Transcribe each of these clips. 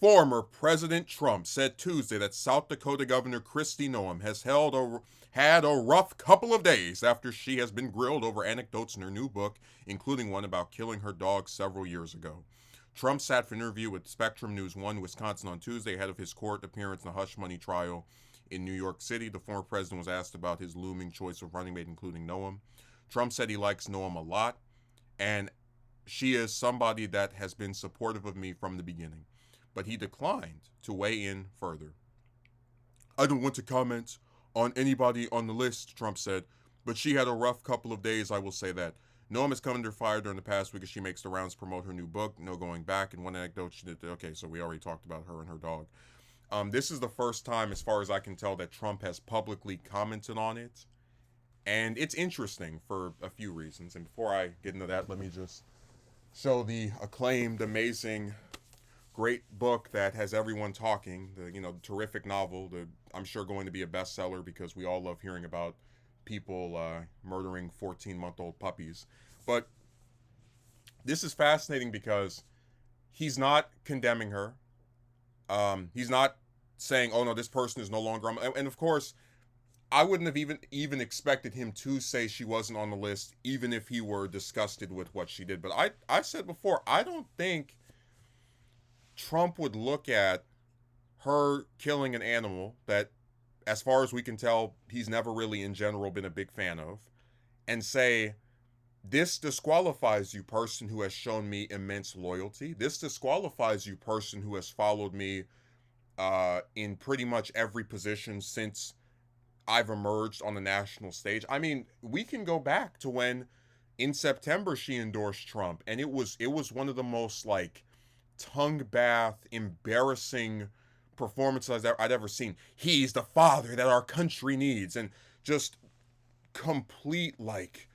Former President Trump said Tuesday that South Dakota Governor Kristi Noem has had a rough couple of days after she has been grilled over anecdotes in her new book, including one about killing her dog several years ago. Trump sat for an interview with Spectrum News 1 Wisconsin on Tuesday ahead of his court appearance in the hush money trial in New York City. The former president was asked about his looming choice of running mate, including Noem. Trump said he likes Noem a lot, and she is somebody that has been supportive of me from the beginning. But he declined to weigh in further. I don't want to comment on anybody on the list, Trump said, but she had a rough couple of days, I will say that. Noem has come under fire during the past week as she makes the rounds to promote her new book, No Going Back. And one anecdote she did, okay, so we already talked about her and her dog. This is the first time, as far as I can tell, that Trump has publicly commented on it. And it's interesting for a few reasons. And before I get into that, let me just show the acclaimed, amazing, great book that has everyone talking. The terrific novel. I'm sure going to be a bestseller because we all love hearing about people murdering 14-month-old puppies. But this is fascinating because he's not condemning her. He's not saying, "Oh no, this person is no longer on." And of course, I wouldn't have even expected him to say she wasn't on the list, even if he were disgusted with what she did. But I said before, I don't think Trump would look at her killing an animal that, as far as we can tell, he's never really in general been a big fan of, and say, this disqualifies you, person who has shown me immense loyalty. This disqualifies you, person who has followed me in pretty much every position since I've emerged on the national stage. I mean, we can go back to when in September she endorsed Trump, and it was one of the most like tongue bath, embarrassing performances I'd ever seen. He's the father that our country needs, and just complete like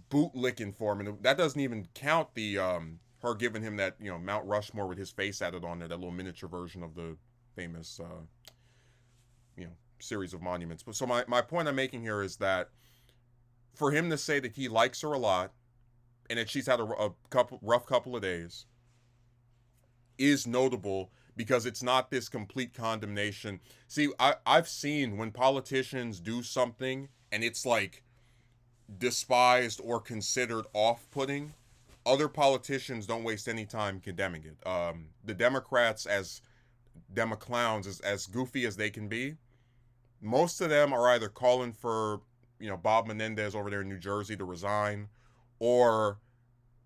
boot licking for him. And that doesn't even count the her giving him that Mount Rushmore with his face added on there, that little miniature version of the famous series of monuments. But so my point I'm making here is that for him to say that he likes her a lot and that she's had a rough couple of days is notable, because it's not this complete condemnation. See, I've seen when politicians do something and it's like despised or considered off-putting, other politicians don't waste any time condemning it. The Democrats, as Democlowns, as goofy as they can be, most of them are either calling for, Bob Menendez over there in New Jersey to resign, or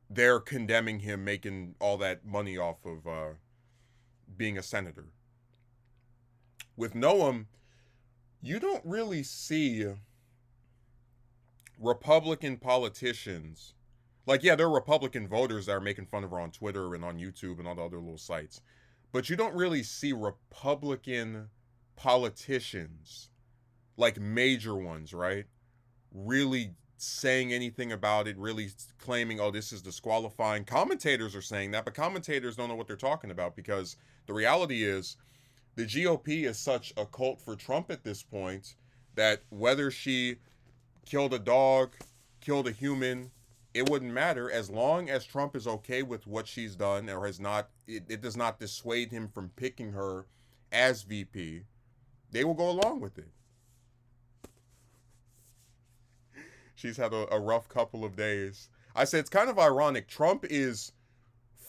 they're condemning him making all that money off of being a senator. With Noem, you don't really see Republican politicians. Like, yeah, there are Republican voters that are making fun of her on Twitter and on YouTube and all the other little sites. But you don't really see Republican politicians, like major ones, right, really saying anything about it, really claiming, oh, this is disqualifying. Commentators are saying that, but commentators don't know what they're talking about, because the reality is the GOP is such a cult for Trump at this point that whether she killed a dog, killed a human, it wouldn't matter as long as Trump is okay with what she's done, or has not, it does not dissuade him from picking her as VP. They will go along with it. She's had a rough couple of days. I say it's kind of ironic. Trump is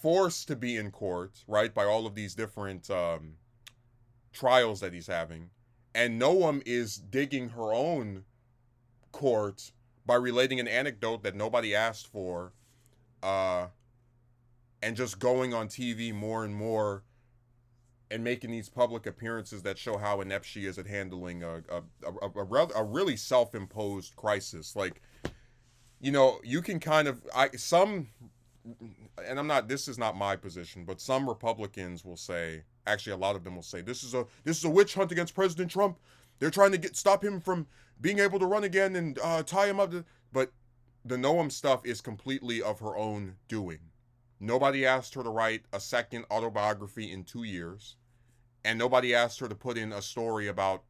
forced to be in court, right, by all of these different trials that he's having. And Noem is digging her own court by relating an anecdote that nobody asked for, and just going on TV more and more and making these public appearances that show how inept she is at handling a really self-imposed crisis. Like, you can kind of, and this is not my position, but some Republicans will say, actually a lot of them will say, this is a witch hunt against President Trump. They're trying to stop him from being able to run again and tie him up. But the Noem stuff is completely of her own doing. Nobody asked her to write a second autobiography in 2 years. And nobody asked her to put in a story about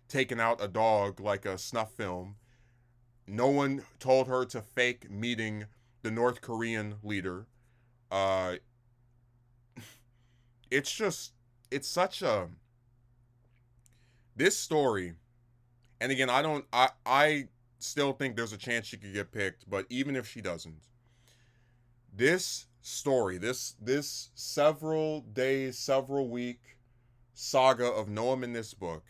taking out a dog like a snuff film. No one told her to fake meeting the North Korean leader. it's just, it's such a, this story, and again, I still think there's a chance she could get picked, but even if she doesn't, this story, this several days, several week saga of Noam in this book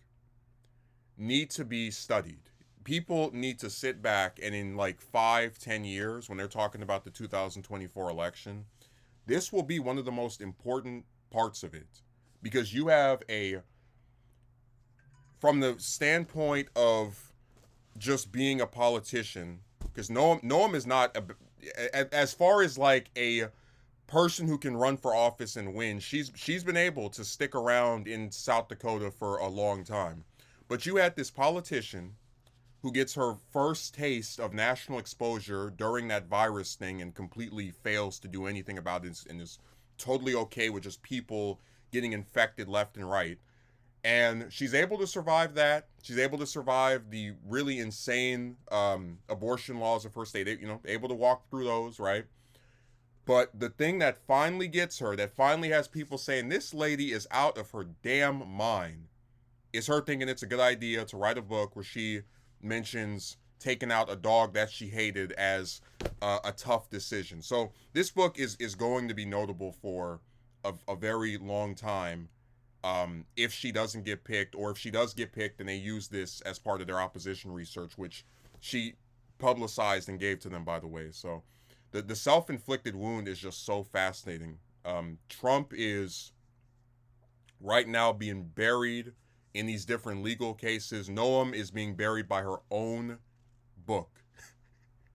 need to be studied. People need to sit back and in like 5, 10 years, when they're talking about the 2024 election, this will be one of the most important parts of it. Because you have a, from the standpoint of just being a politician, because Noam is not, as far as like a person who can run for office and win, she's been able to stick around in South Dakota for a long time. But you had this politician who gets her first taste of national exposure during that virus thing and completely fails to do anything about it and is totally okay with just people getting infected left and right. And she's able to survive that. She's able to survive the really insane abortion laws of her state, able to walk through those, right? But the thing that finally gets her, that finally has people saying this lady is out of her damn mind, is her thinking it's a good idea to write a book where she mentions taking out a dog that she hated as a tough decision. So this book is going to be notable for a very long time, if she doesn't get picked, or if she does get picked and they use this as part of their opposition research, which she publicized and gave to them, by the way. So the self-inflicted wound is just so fascinating. Trump is right now being buried in these different legal cases. Noam is being buried by her own book.